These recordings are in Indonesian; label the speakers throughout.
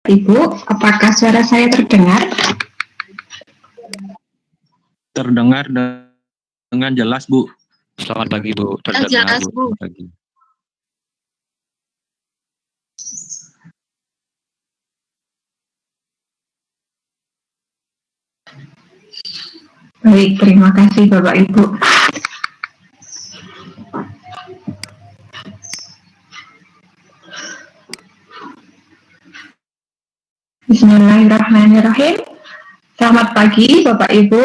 Speaker 1: Ibu, apakah suara saya terdengar?
Speaker 2: Terdengar dengan jelas, Bu.
Speaker 3: Selamat pagi, Bu.
Speaker 4: Terdengar, jelas, Bu.
Speaker 3: Selamat pagi.
Speaker 1: Baik, terima kasih Bapak Ibu. Bismillahirrahmanirrahim. Selamat pagi Bapak Ibu.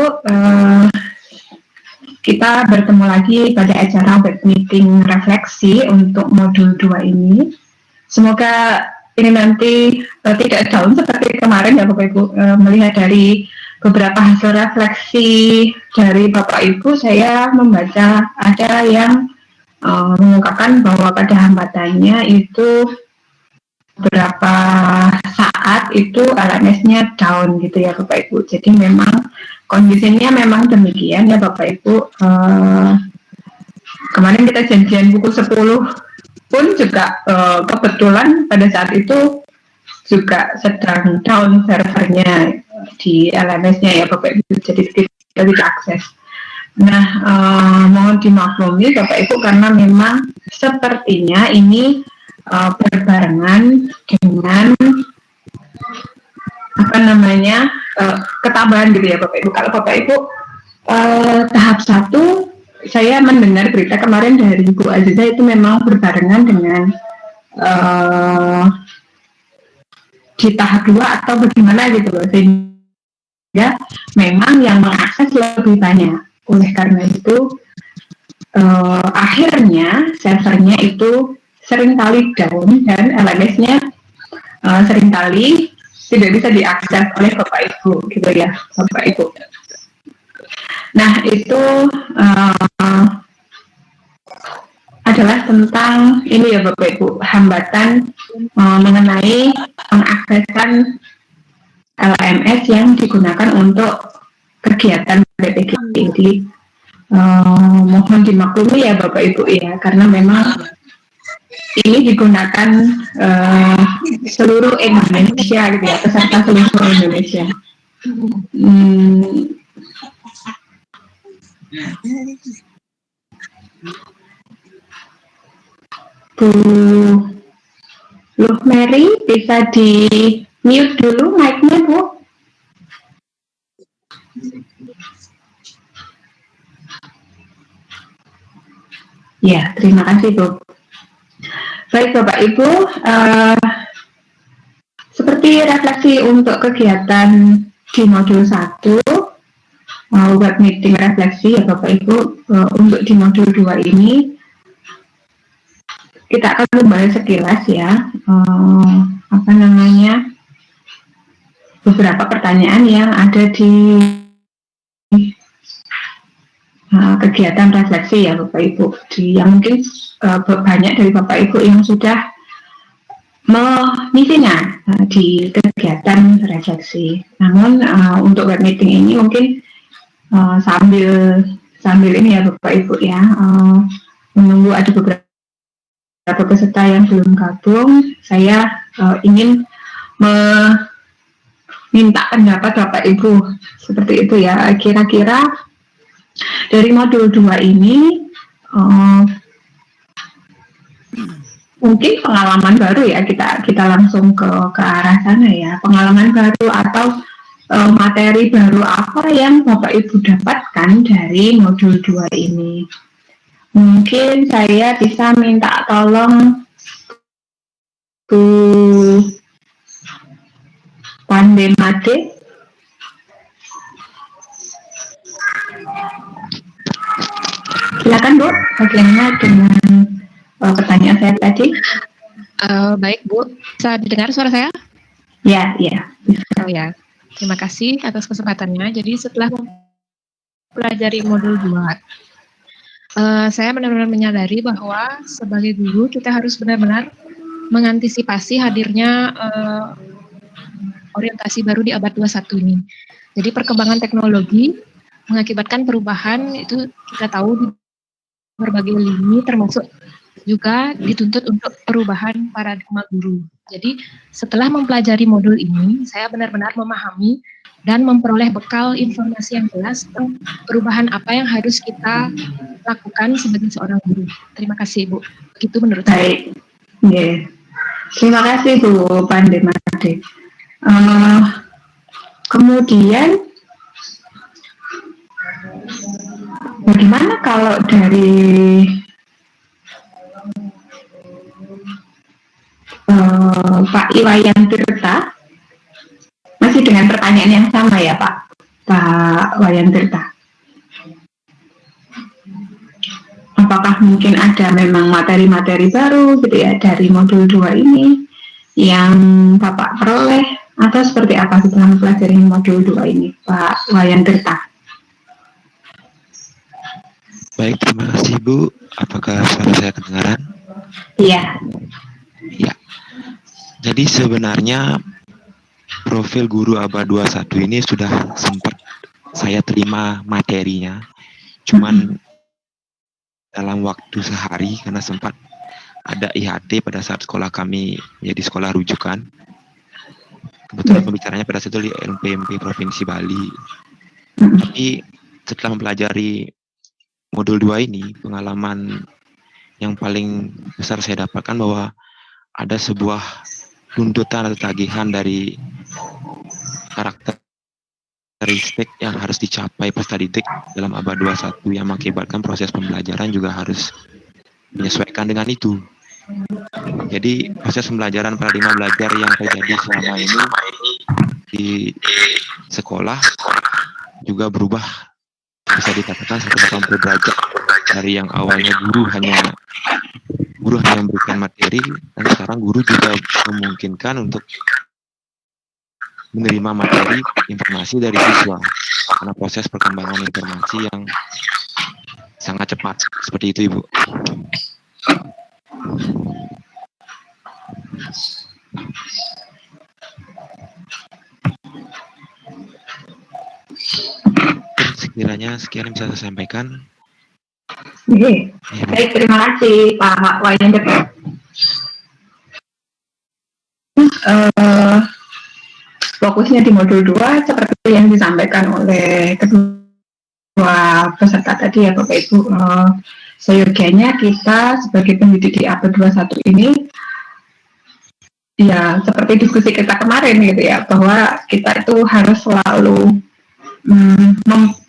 Speaker 1: Kita bertemu lagi pada acara web meeting refleksi untuk modul 2 ini. Semoga ini nanti tidak down seperti kemarin ya Bapak Ibu. Melihat dari beberapa hasil refleksi dari Bapak Ibu, saya membaca ada yang mengungkapkan bahwa pada hambatannya itu beberapa saat itu LMS-nya down gitu ya Bapak Ibu. Jadi memang kondisinya memang demikian ya Bapak Ibu. Kemarin kita janjian pukul 10 pun juga kebetulan pada saat itu juga sedang down servernya di LMS-nya ya Bapak Ibu, jadi kita tidak akses. Nah, mohon dimaklumi Bapak Ibu karena memang sepertinya ini berbarengan dengan ketambahan gitu ya Bapak Ibu. Kalau Bapak Ibu tahap 1 saya mendengar berita kemarin dari Ibu Aziza itu memang berbarengan dengan di tahap 2 atau bagaimana gitu loh, sehingga memang yang mengakses lebih banyak. Oleh karena itu akhirnya servernya itu seringkali down dan LMS-nya seringkali tidak bisa diakses oleh Bapak Ibu gitu ya Bapak Ibu. Nah itu adalah tentang ini ya Bapak Ibu, hambatan mengenai pengaksesan LMS yang digunakan untuk kegiatan PPG. Jadi mohon dimaklumi ya Bapak Ibu ya, karena memang ini digunakan seluruh Indonesia gitu ya, peserta seluruh Indonesia. Bu Luh Mary, bisa di mute dulu mic-nya Bu. Ya, terima kasih Bu. Baik Bapak Ibu, seperti refleksi untuk kegiatan di modul 1, web meeting refleksi ya Bapak Ibu, untuk di modul 2 ini kita akan membahas sekilas ya, beberapa pertanyaan yang ada di kegiatan refleksi ya Bapak Ibu, yang mungkin banyak dari Bapak Ibu yang sudah mengisinya di kegiatan refleksi. Namun untuk web meeting ini mungkin sambil ini ya Bapak Ibu ya, menunggu ada beberapa peserta yang belum gabung, saya ingin meminta pendapat Bapak Ibu seperti itu ya. Kira-kira dari modul 2 ini mungkin pengalaman baru ya, kita langsung ke arah sana ya, pengalaman baru atau materi baru apa yang Bapak Ibu dapatkan dari modul 2 ini. Mungkin saya bisa minta tolong Bu Pandemade. Silakan Bu, bagaimana dengan pertanyaan saya tadi?
Speaker 4: Baik Bu, bisa didengar suara saya?
Speaker 1: Ya.
Speaker 4: Oh ya, terima kasih atas kesempatannya. Jadi setelah mempelajari modul 2, saya benar-benar menyadari bahwa sebagai guru kita harus benar-benar mengantisipasi hadirnya orientasi baru di abad 21 ini. Jadi perkembangan teknologi mengakibatkan perubahan itu kita tahu di berbagai lini, termasuk juga dituntut untuk perubahan paradigma guru. Jadi setelah mempelajari modul ini, saya benar-benar memahami dan memperoleh bekal informasi yang jelas tentang perubahan apa yang harus kita lakukan sebagai seorang guru. Terima kasih, Bu. Begitu menurut saya.
Speaker 1: Baik. Yeah. Terima kasih Bu Pandemade. Kemudian bagaimana kalau dari Pak Iwayan Tirta, masih dengan pertanyaan yang sama ya Pak Wayan Tirta. Apakah mungkin ada memang materi-materi baru gitu ya dari modul 2 ini yang Bapak peroleh, atau seperti apa setelah mempelajari modul 2 ini, Pak Wayan Tirta?
Speaker 3: Baik, terima kasih Bu. Apakah suara saya kedengaran?
Speaker 1: Iya.
Speaker 3: Ya. Jadi sebenarnya profil guru ABA 21 ini sudah sempat saya terima materinya. Cuman dalam waktu sehari karena sempat ada IHT pada saat sekolah kami menjadi sekolah rujukan. Kebetulan pembicaranya pada saat itu di LPMP Provinsi Bali. Tapi setelah mempelajari modul 2 ini, pengalaman yang paling besar saya dapatkan bahwa ada sebuah tuntutan atau tagihan dari karakteristik yang harus dicapai peserta didik dalam ABA 21 yang mengakibatkan proses pembelajaran juga harus menyesuaikan dengan itu. Jadi proses pembelajaran paradigma belajar yang terjadi selama ini di sekolah juga berubah, bisa dikatakan 180 derajat dari yang awalnya guru hanya memberikan materi, dan sekarang guru juga memungkinkan untuk menerima materi informasi dari siswa karena proses perkembangan informasi yang sangat cepat seperti itu, Ibu. Sekiranya sekian yang bisa saya sampaikan.
Speaker 1: Baik, terima kasih Pak Wayan Tirta. Fokusnya di modul 2 seperti yang disampaikan oleh kedua peserta tadi ya Bapak Ibu, seyogianya kita sebagai pendidik di ABA 21 ini ya seperti diskusi kita kemarin gitu ya, bahwa kita itu harus selalu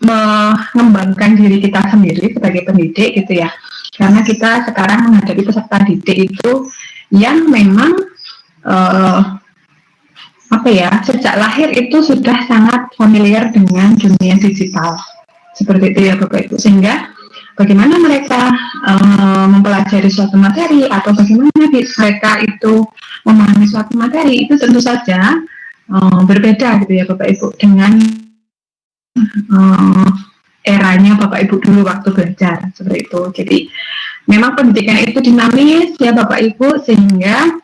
Speaker 1: mengembangkan diri kita sendiri sebagai pendidik gitu ya, karena kita sekarang menghadapi peserta didik itu yang memang sejak lahir itu sudah sangat familiar dengan dunia digital seperti itu ya Bapak Ibu, sehingga bagaimana mereka mempelajari suatu materi atau bagaimana mereka itu memahami suatu materi itu tentu saja berbeda gitu ya Bapak Ibu dengan eranya Bapak Ibu dulu waktu belajar seperti itu. Jadi memang pendidikan itu dinamis ya Bapak Ibu, sehingga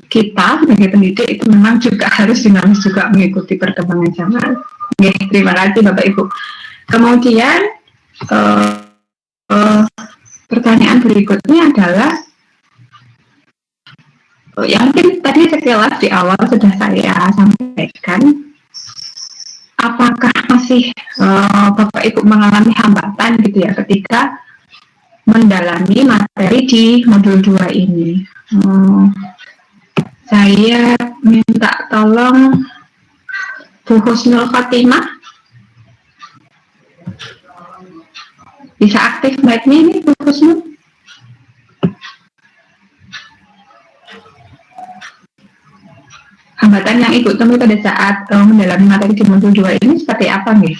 Speaker 1: kita sebagai pendidik itu memang juga harus dinamis juga mengikuti perkembangan zaman. Oke, terima kasih Bapak Ibu. Kemudian pertanyaan berikutnya adalah yang mungkin tadi sekilas di awal sudah saya sampaikan, apakah masih Bapak Ibu mengalami hambatan gitu ya ketika mendalami materi di modul 2 ini? Saya minta tolong Bu Husnul Khotimah, bisa aktif mic-nya ini Bu Husnul? Hambatan yang Ibu temui pada saat mendalami materi di modul 2 ini seperti apa nih?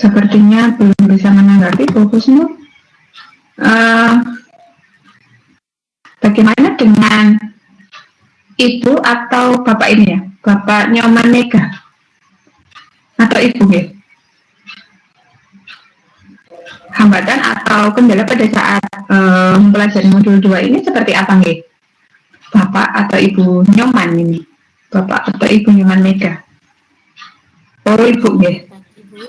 Speaker 1: Sepertinya belum bisa menanggapi Bu Husnul. Bagaimana dengan Ibu atau Bapak ini ya, Bapak Nyoman Mega? atau Ibu nggih? Hambatan atau kendala pada saat mempelajari modul 2 ini seperti apa nggih? Bapak atau Ibu Nyoman ini? Bapak atau Ibu Nyoman Mega? Oh, Ibu nggih.
Speaker 5: Ibu,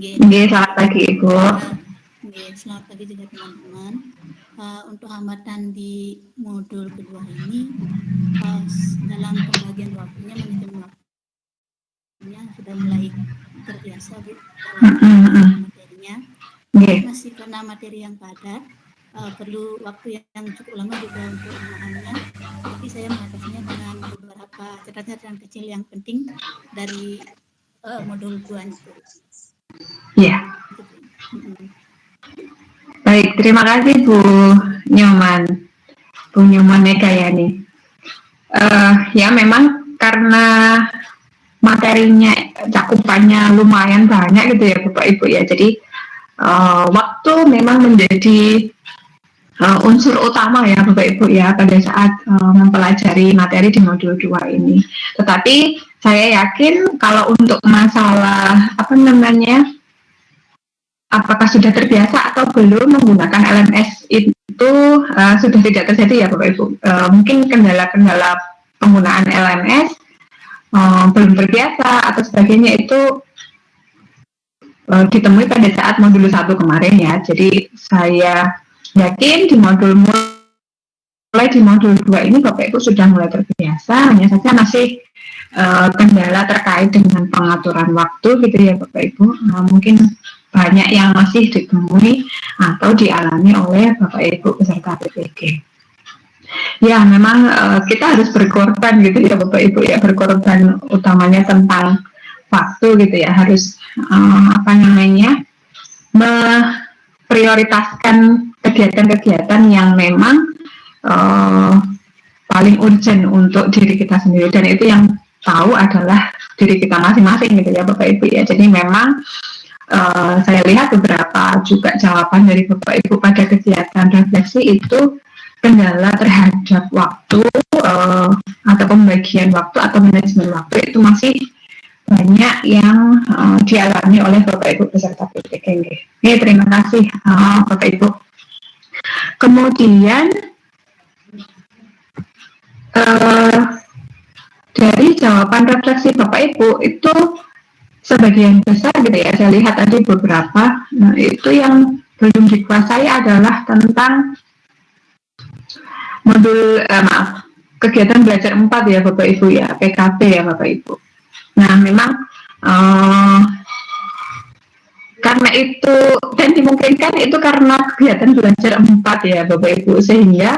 Speaker 1: Nggih, selamat pagi Ibu.
Speaker 5: Selamat pagi juga teman-teman. Untuk hambatan di modul kedua ini, dalam pembagian waktunya, manajemen waktunya sudah mulai terbiasa Bu dalam materinya. Masih karena materi yang padat, perlu waktu yang cukup lama juga untuk memahaminya. Tapi saya mengatasinya dengan beberapa catatan kecil yang penting dari modul 2 itu.
Speaker 1: Iya. Baik, terima kasih Bu Nyoman Mega ya nih. Ya memang karena materinya cakupannya lumayan banyak gitu ya Bapak Ibu ya. Jadi waktu memang menjadi unsur utama ya Bapak Ibu ya pada saat mempelajari materi di modul 2 ini. Tetapi saya yakin kalau untuk masalah apakah sudah terbiasa atau belum menggunakan LMS itu sudah tidak terjadi ya Bapak Ibu. Mungkin kendala-kendala penggunaan LMS belum terbiasa atau sebagainya itu ditemui pada saat modul 1 kemarin ya. Jadi saya yakin mulai di modul 2 ini Bapak Ibu sudah mulai terbiasa, hanya saja masih kendala terkait dengan pengaturan waktu gitu ya Bapak Ibu. Mungkin banyak yang masih ditemui atau dialami oleh Bapak Ibu peserta PPG. Ya memang kita harus berkorban gitu ya Bapak Ibu ya, berkorban utamanya tentang waktu gitu ya, harus memprioritaskan kegiatan-kegiatan yang memang paling urgent untuk diri kita sendiri, dan itu yang tahu adalah diri kita masing-masing gitu ya Bapak Ibu ya. Jadi memang saya lihat beberapa juga jawaban dari Bapak Ibu pada kegiatan refleksi itu kendala terhadap waktu atau pembagian waktu atau manajemen waktu itu masih banyak yang dialami oleh Bapak Ibu peserta PPG. Oke, terima kasih Bapak Ibu. Kemudian dari jawaban refleksi Bapak Ibu itu sebagian besar gitu ya, saya lihat tadi beberapa, itu yang belum dikuasai adalah tentang modul kegiatan belajar 4 ya Bapak Ibu ya, PKB ya Bapak Ibu. Nah memang karena itu dan dimungkinkan itu karena kegiatan belajar 4 ya Bapak Ibu, sehingga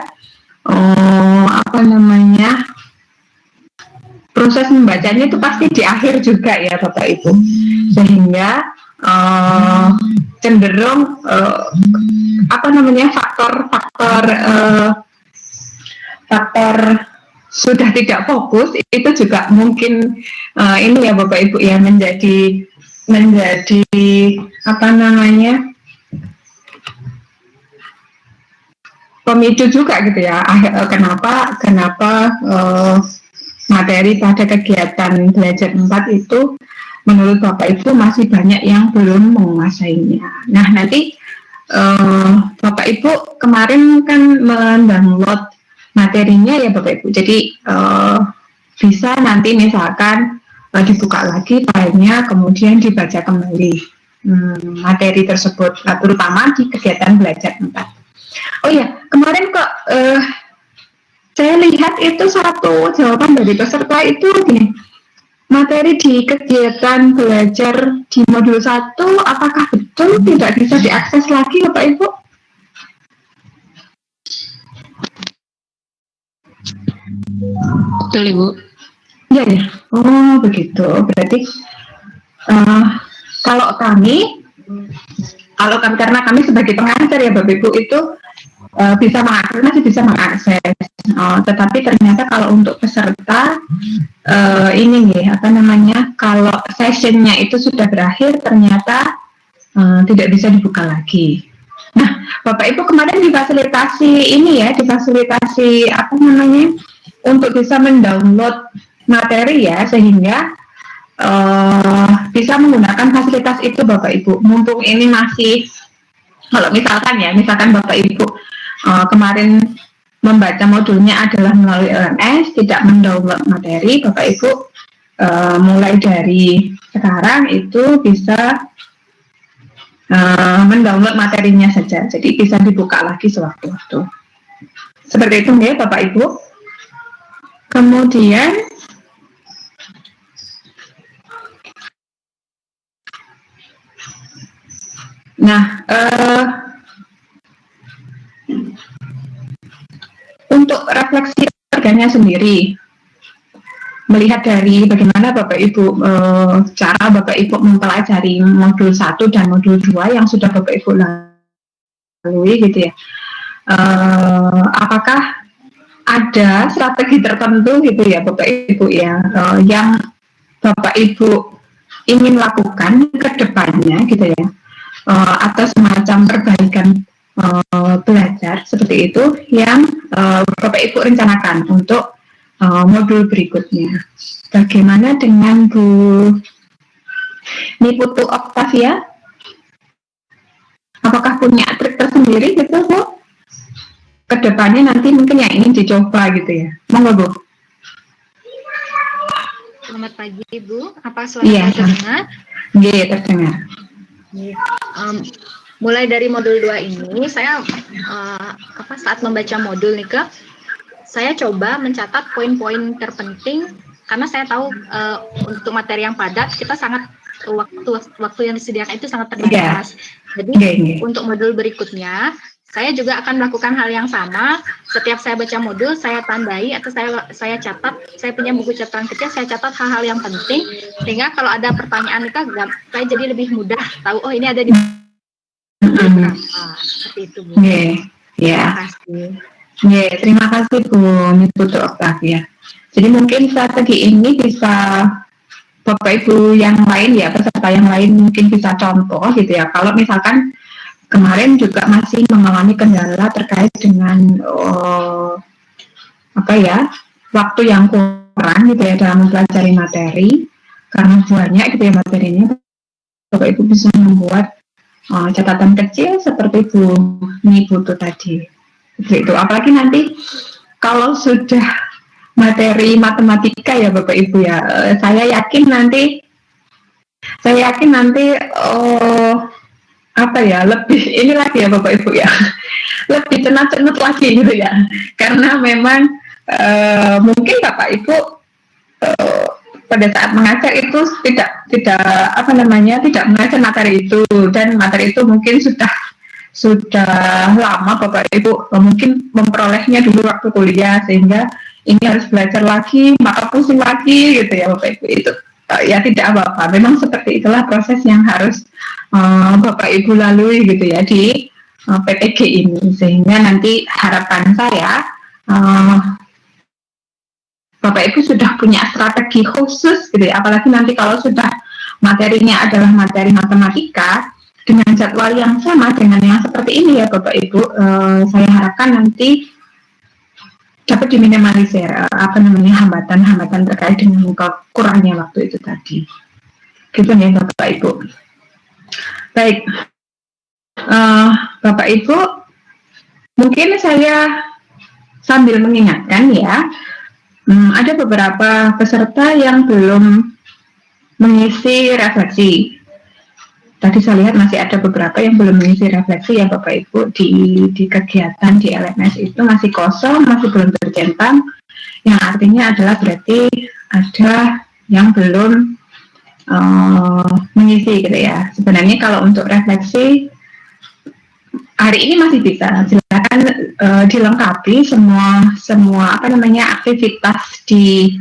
Speaker 1: proses membacanya itu pasti di akhir juga ya Bapak Ibu, sehingga cenderung faktor sudah tidak fokus itu juga mungkin ini ya Bapak Ibu ya menjadi pemicu juga gitu ya, kenapa materi pada kegiatan belajar 4 itu menurut Bapak Ibu masih banyak yang belum menguasainya. Nah nanti Bapak Ibu kemarin kan mendownload materinya ya Bapak Ibu, jadi bisa nanti misalkan dibuka lagi filenya kemudian dibaca kembali materi tersebut, terutama di kegiatan belajar 4. Oh ya, kemarin kok saya lihat itu satu jawaban dari peserta itu gini, materi di kegiatan belajar di modul 1 apakah betul tidak bisa diakses lagi Bapak Ibu?
Speaker 4: Betul Ibu.
Speaker 1: Iya ya. Oh begitu. Berarti kalau kami karena kami sebagai pengajar ya Bapak Ibu itu masih bisa mengakses. Tetapi ternyata kalau untuk peserta kalau sessionnya itu sudah berakhir ternyata tidak bisa dibuka lagi. Nah, Bapak Ibu kemarin difasilitasi untuk bisa mendownload materi ya, sehingga bisa menggunakan fasilitas itu Bapak Ibu. Mumpung ini masih, kalau misalkan Bapak Ibu kemarin membaca modulnya adalah melalui LMS, tidak mendownload materi, Bapak Ibu mulai dari sekarang itu bisa mendownload materinya saja. Jadi bisa dibuka lagi sewaktu-waktu. Seperti itu ya Bapak Ibu. Kemudian untuk refleksi harganya sendiri, melihat dari bagaimana Bapak Ibu cara Bapak Ibu mempelajari modul 1 dan modul 2 yang sudah Bapak Ibu lalui gitu ya. Apakah ada strategi tertentu gitu ya Bapak Ibu ya yang Bapak Ibu ingin lakukan ke depannya gitu ya, atau semacam perbaikan belajar seperti itu yang Bapak Ibu rencanakan untuk modul berikutnya. Bagaimana dengan Bu Niputu Octavia? Apakah punya trik tersendiri gitu Bu? Kedepannya nanti mungkin yang ingin dicoba gitu ya. Monggo Bu.
Speaker 6: Selamat pagi Bu, apa suara saya terdengar?
Speaker 1: Iya, terdengar.
Speaker 6: Mulai dari modul 2 ini saya saat membaca modul nih saya coba mencatat poin-poin terpenting karena saya tahu untuk materi yang padat kita sangat waktu yang disediakan itu sangat terbatas. Jadi untuk modul berikutnya saya juga akan melakukan hal yang sama. Setiap saya baca modul, saya tandai atau saya catat. Saya punya buku catatan kecil, saya catat hal-hal yang penting. Sehingga kalau ada pertanyaan itu, saya jadi lebih mudah tahu. Oh ini ada di berapa. Seperti itu Bu.
Speaker 1: Terima kasih. Terima kasih Bu Niputu Octavia. Jadi mungkin strategi ini bisa Bapak Ibu yang lain ya, peserta yang lain mungkin bisa contoh gitu ya. Kalau misalkan kemarin juga masih mengalami kendala terkait dengan waktu yang kurang gitu ya dalam mempelajari materi, karena banyak gitu ya materinya, Bapak Ibu bisa membuat catatan kecil seperti Bu Niputu tadi. Itu apalagi nanti kalau sudah materi matematika ya Bapak Ibu ya, saya yakin nanti lebih ini lagi ya Bapak Ibu ya, lebih cenut-cenut lagi gitu ya, karena memang mungkin Bapak Ibu pada saat mengajar itu tidak mengajar materi itu, dan materi itu mungkin sudah lama Bapak Ibu mungkin memperolehnya dulu waktu kuliah, sehingga ini harus belajar lagi, maka pusing lagi gitu ya Bapak Ibu. Itu ya tidak apa-apa, memang seperti itulah proses yang harus Bapak Ibu lalui gitu ya di PTG ini, sehingga nanti harapan saya Bapak Ibu sudah punya strategi khusus gitu ya, apalagi nanti kalau sudah materinya adalah materi matematika dengan jadwal yang sama dengan yang seperti ini ya Bapak Ibu, saya harapkan nanti dapat diminimalisir hambatan-hambatan terkait dengan kurangnya waktu itu tadi. Gitu ya Bapak Ibu. Baik, Bapak Ibu, mungkin saya sambil mengingatkan ya, ada beberapa peserta yang belum mengisi refleksi. Tadi saya lihat masih ada beberapa yang belum mengisi refleksi ya Bapak Ibu, di kegiatan di LMS itu masih kosong, masih belum tercentang, yang artinya adalah berarti ada yang belum mengisi gitu ya. Sebenarnya kalau untuk refleksi hari ini masih bisa, silakan dilengkapi semua aktivitas di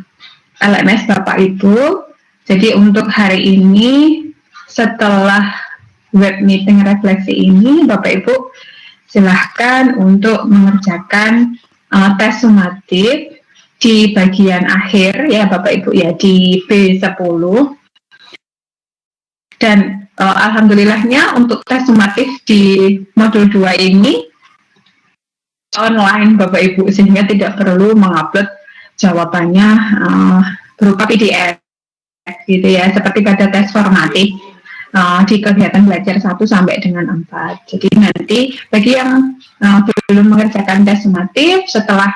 Speaker 1: LMS Bapak Ibu. Jadi untuk hari ini setelah web meeting refleksi ini, Bapak Ibu silahkan untuk mengerjakan tes sumatif di bagian akhir ya Bapak Ibu ya, di B10. Dan alhamdulillahnya untuk tes sumatif di modul 2 ini online Bapak Ibu, sehingga tidak perlu mengupload jawabannya berupa PDF. gitu ya, seperti pada tes formatif di kegiatan belajar 1 sampai dengan 4. Jadi nanti bagi yang belum mengerjakan tes sumatif, setelah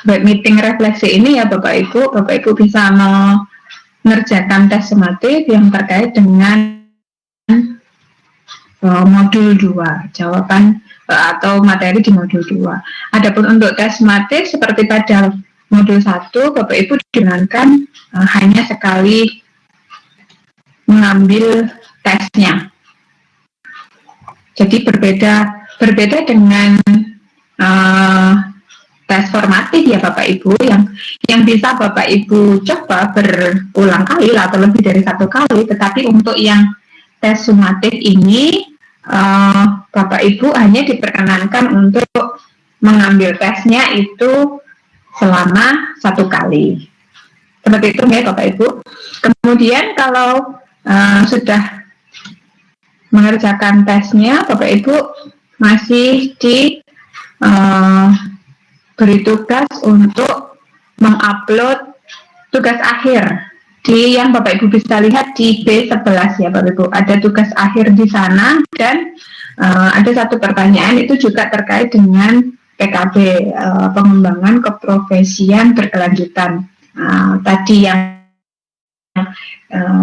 Speaker 1: web meeting refleksi ini ya Bapak Ibu bisa mengerjakan tes sumatif yang terkait dengan modul 2, jawaban atau materi di modul 2. Adapun untuk tes sumatif seperti pada modul 1, Bapak Ibu disarankan hanya sekali mengambil tesnya. Jadi berbeda dengan tes formatif ya Bapak Ibu yang bisa Bapak Ibu coba berulang kali atau lebih dari 1 kali, tetapi untuk yang tes sumatif ini Bapak Ibu hanya diperkenankan untuk mengambil tesnya itu selama 1 kali. Seperti itu ya Bapak Ibu. Kemudian kalau sudah mengerjakan tesnya, Bapak Ibu masih beri tugas untuk mengupload tugas akhir di yang Bapak Ibu bisa lihat di B11 ya Bapak Ibu. Ada tugas akhir di sana dan ada satu pertanyaan itu juga terkait dengan PKB, pengembangan keprofesian berkelanjutan. Tadi yang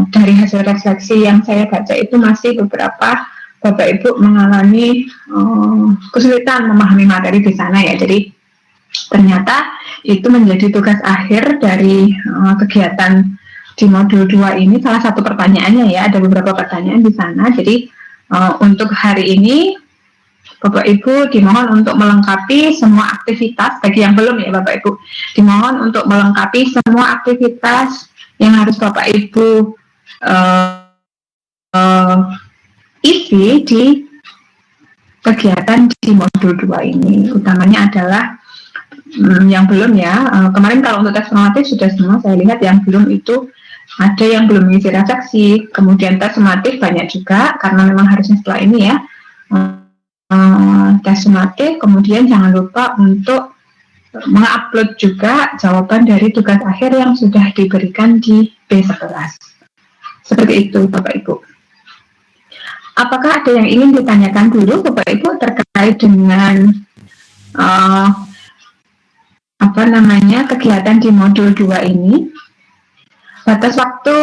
Speaker 1: dari hasil refleksi yang saya baca itu masih beberapa Bapak Ibu mengalami kesulitan memahami materi di sana ya. Jadi ternyata itu menjadi tugas akhir dari kegiatan di modul 2 ini. Salah satu pertanyaannya ya, ada beberapa pertanyaan di sana. Jadi untuk hari ini Bapak Ibu dimohon untuk melengkapi semua aktivitas, bagi yang belum ya Bapak Ibu, dimohon untuk melengkapi semua aktivitas yang harus Bapak Ibu isi di kegiatan di modul 2 ini. Utamanya adalah yang belum ya, kemarin kalau untuk tes formatif sudah semua saya lihat, yang belum itu ada yang belum mengisi refleksi, kemudian tes sumatif banyak juga, karena memang harusnya setelah ini ya, tes sumatif, kemudian jangan lupa untuk mengupload juga jawaban dari tugas akhir yang sudah diberikan di B11. Seperti itu Bapak Ibu. Apakah ada yang ingin ditanyakan dulu Bapak Ibu terkait dengan kegiatan di modul 2 ini? Batas waktu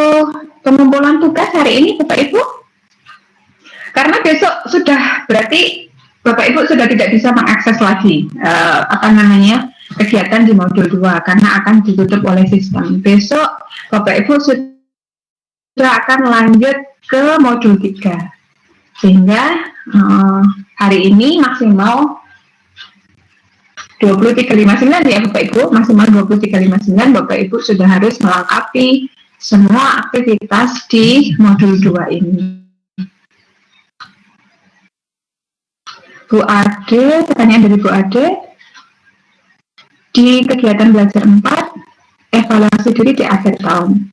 Speaker 1: pengumpulan tugas hari ini Bapak Ibu? Karena besok sudah berarti Bapak Ibu sudah tidak bisa mengakses lagi kegiatan di modul 2 karena akan ditutup oleh sistem. Besok Bapak Ibu sudah akan lanjut ke modul 3. Sehingga hari ini maksimal 23.59 ya Bapak Ibu, maksimal 23.59 Bapak Ibu sudah harus melengkapi semua aktivitas di modul 2 ini. Bu Ade, pertanyaan dari Bu Ade, di kegiatan belajar 4, evaluasi diri di akhir tahun.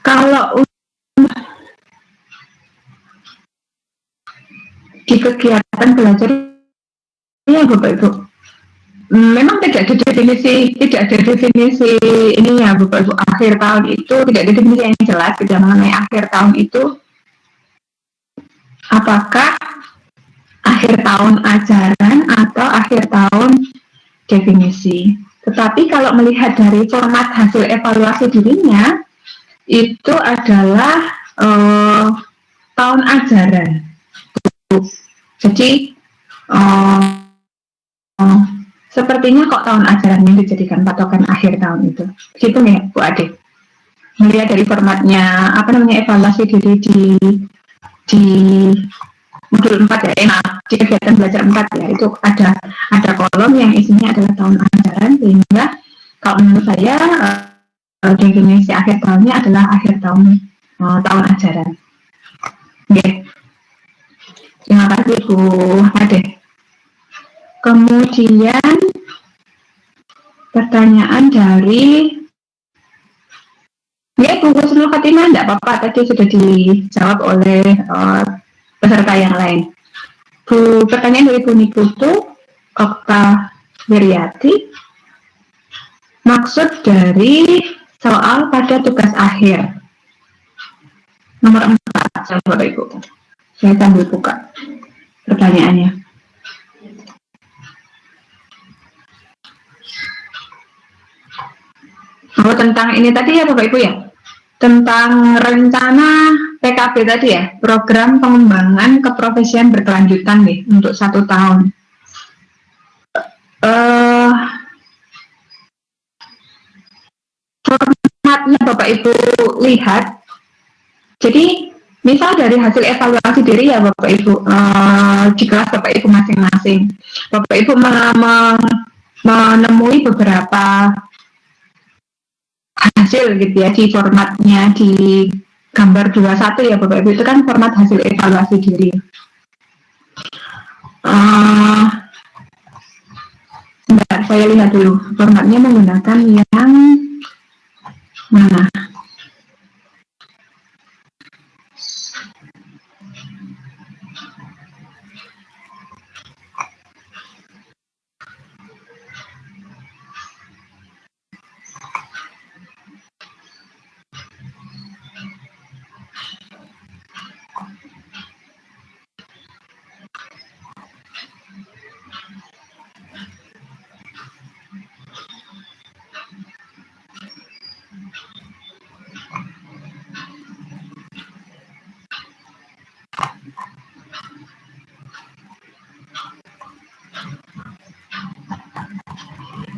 Speaker 1: Kalau di kegiatan belajar ya Bapak Ibu, memang tidak ada definisi ini ya Bapak Ibu, akhir tahun itu tidak ada definisi yang jelas tidak mengenai akhir tahun itu apakah akhir tahun ajaran atau akhir tahun definisi. Tetapi kalau melihat dari format hasil evaluasi dirinya itu adalah tahun ajaran. Jadi sepertinya kok tahun ajaran yang dijadikan patokan akhir tahun itu. Gitu ya Bu Ade. Melihat dari formatnya evaluasi diri di modul 4 ya, di kegiatan belajar 4 ya, itu ada kolom yang isinya adalah tahun ajaran, sehingga kalau menurut saya definisi akhir tahunnya adalah akhir tahun ajaran. Oke. Terima kasih Bu Ade. Kemudian pertanyaan dari Bu Husnul Khotimah, enggak apa-apa, tadi sudah dijawab oleh peserta yang lain. Pertanyaan dari Bu Niputu Okta Wiryati, maksud dari soal pada tugas akhir nomor 4, Bapak Ibu. Saya sambil buka pertanyaannya. Oh, tentang ini tadi ya Bapak Ibu ya, tentang rencana PKB tadi ya, program pengembangan keprofesian berkelanjutan nih untuk 1 tahun. Formatnya Bapak Ibu lihat, jadi misal dari hasil evaluasi diri ya Bapak Ibu, di kelas Bapak Ibu masing-masing, Bapak Ibu menemui beberapa hasil gitu ya di formatnya di gambar 21 ya Bapak Ibu, itu kan format hasil evaluasi diri. Sebentar, saya lihat dulu formatnya menggunakan yang mana.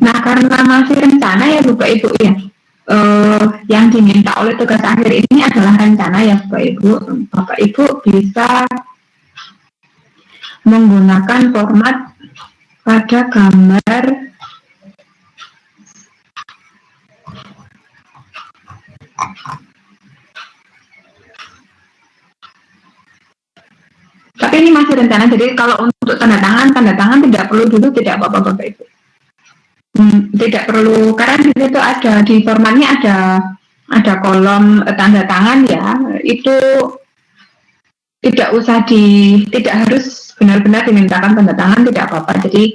Speaker 1: Nah, karena masih rencana ya Bapak Ibu ya, yang diminta oleh tugas akhir ini adalah rencana ya Bapak Ibu. Bapak Ibu bisa menggunakan format pada gambar tapi ini masih rencana, jadi kalau untuk tanda tangan tidak perlu dulu, tidak apa-apa Bapak Ibu. Tidak perlu, karena di situ ada di formatnya ada kolom tanda tangan ya, itu tidak harus benar-benar dimintakan tanda tangan, tidak apa-apa. Jadi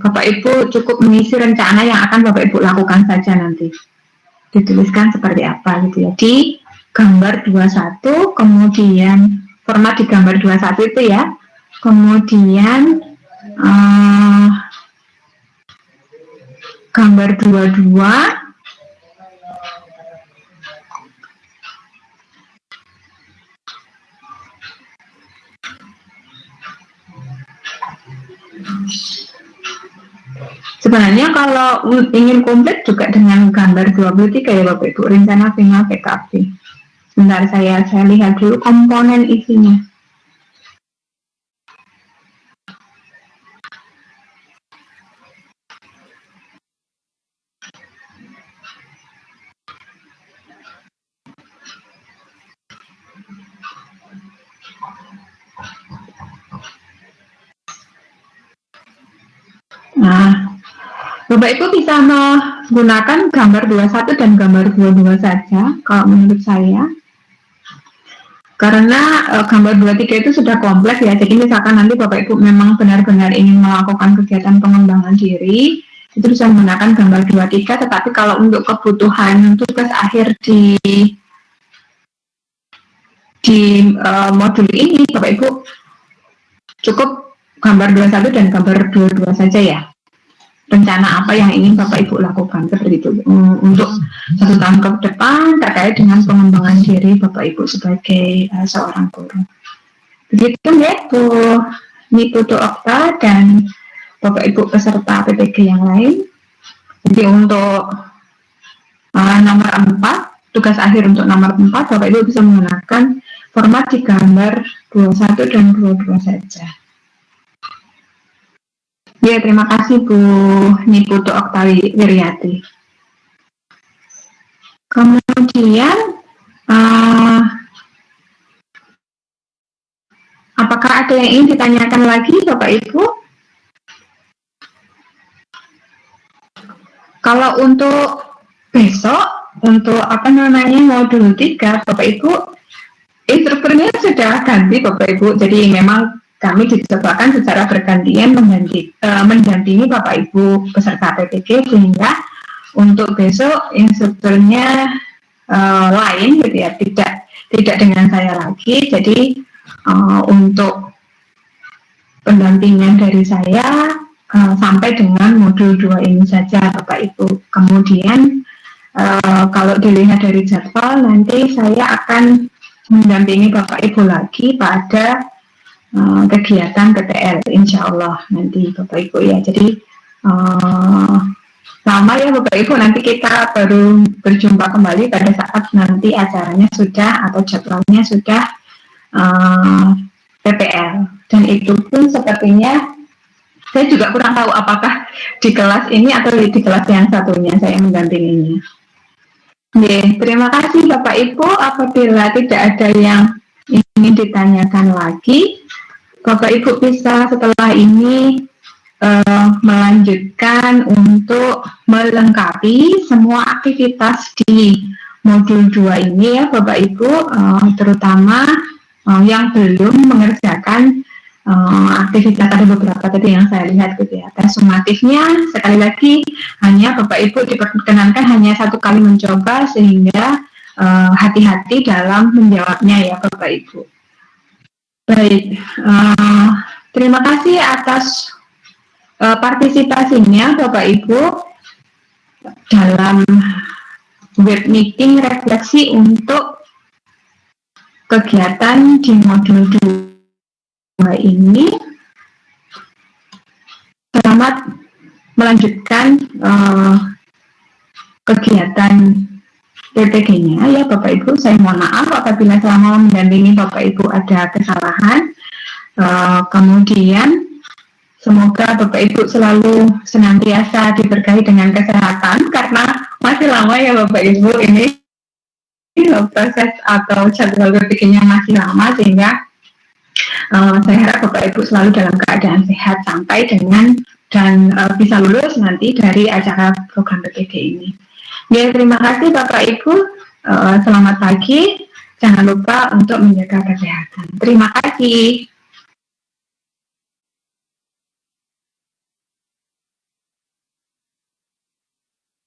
Speaker 1: Bapak Ibu cukup mengisi rencana yang akan Bapak Ibu lakukan saja nanti, dituliskan seperti apa gitu ya di gambar 21, kemudian format di gambar 21 itu ya, kemudian gambar 22 sebenarnya kalau ingin komplit juga dengan gambar 23 ya Bapak Ibu, rencana final PKB. Sebentar saya lihat dulu komponen isinya. Nah, Bapak Ibu bisa menggunakan gambar 21 dan gambar 22 saja kalau menurut saya. Karena gambar 23 itu sudah kompleks ya, jadi misalkan nanti Bapak Ibu memang benar-benar ingin melakukan kegiatan pengembangan diri, itu bisa menggunakan gambar 23, tetapi kalau untuk kebutuhan tugas akhir di modul ini, Bapak Ibu cukup gambar 21 dan gambar 22 saja ya. Rencana apa yang ingin Bapak Ibu lakukan seperti itu untuk 1 tahun ke depan terkait dengan pengembangan diri Bapak Ibu sebagai seorang guru. Begitu ya Bu Niputu Okta dan Bapak Ibu peserta PPG yang lain. Jadi untuk nomor 4, tugas akhir untuk nomor 4, Bapak Ibu bisa menggunakan format di gambar 21 dan 22 saja. Ya, terima kasih Bu Niputu Okta Wiryati. Kemudian, apakah ada yang ingin ditanyakan lagi Bapak Ibu? Kalau untuk besok, untuk modul 3, Bapak Ibu, instrukturnya sudah ganti Bapak Ibu, jadi memang kami dicobakan secara bergantian mendampingi Bapak Ibu peserta PPG, sehingga untuk besok instrukturnya lain gitu ya, tidak dengan saya lagi. Jadi untuk pendampingan dari saya sampai dengan modul 2 ini saja Bapak Ibu. Kemudian kalau dilihat dari jadwal, nanti saya akan mendampingi Bapak Ibu lagi pada kegiatan PPL, insya Allah nanti Bapak Ibu ya. Jadi lama ya Bapak Ibu, nanti kita baru berjumpa kembali pada saat nanti acaranya sudah atau jadwalnya sudah PPL. Dan itu pun sepertinya saya juga kurang tahu apakah di kelas ini atau di kelas yang satunya saya mendampinginya. Oke, terima kasih Bapak Ibu. Apabila tidak ada yang ingin ditanyakan lagi, Bapak Ibu bisa setelah ini melanjutkan untuk melengkapi semua aktivitas di modul 2 ini ya Bapak Ibu, terutama yang belum mengerjakan aktivitas. Ada beberapa tadi yang saya lihat gitu ya. Tes sumatifnya sekali lagi hanya Bapak Ibu diperkenankan hanya 1 kali mencoba, sehingga hati-hati dalam menjawabnya ya Bapak Ibu. Baik, terima kasih atas partisipasinya Bapak Ibu dalam web meeting refleksi untuk kegiatan di modul 2 ini. Selamat melanjutkan kegiatan PPG-nya ya Bapak Ibu. Saya mohon maaf apabila selama mendampingi Bapak Ibu ada kesalahan. Kemudian semoga Bapak Ibu selalu senantiasa diberkahi dengan kesehatan, karena masih lama ya Bapak Ibu, ini proses atau jadwal PPG-nya masih lama, sehingga saya harap Bapak Ibu selalu dalam keadaan sehat sampai dengan dan bisa lulus nanti dari acara program PPG ini. Ya, terima kasih Bapak Ibu, selamat pagi, jangan lupa untuk menjaga kesehatan. Terima kasih.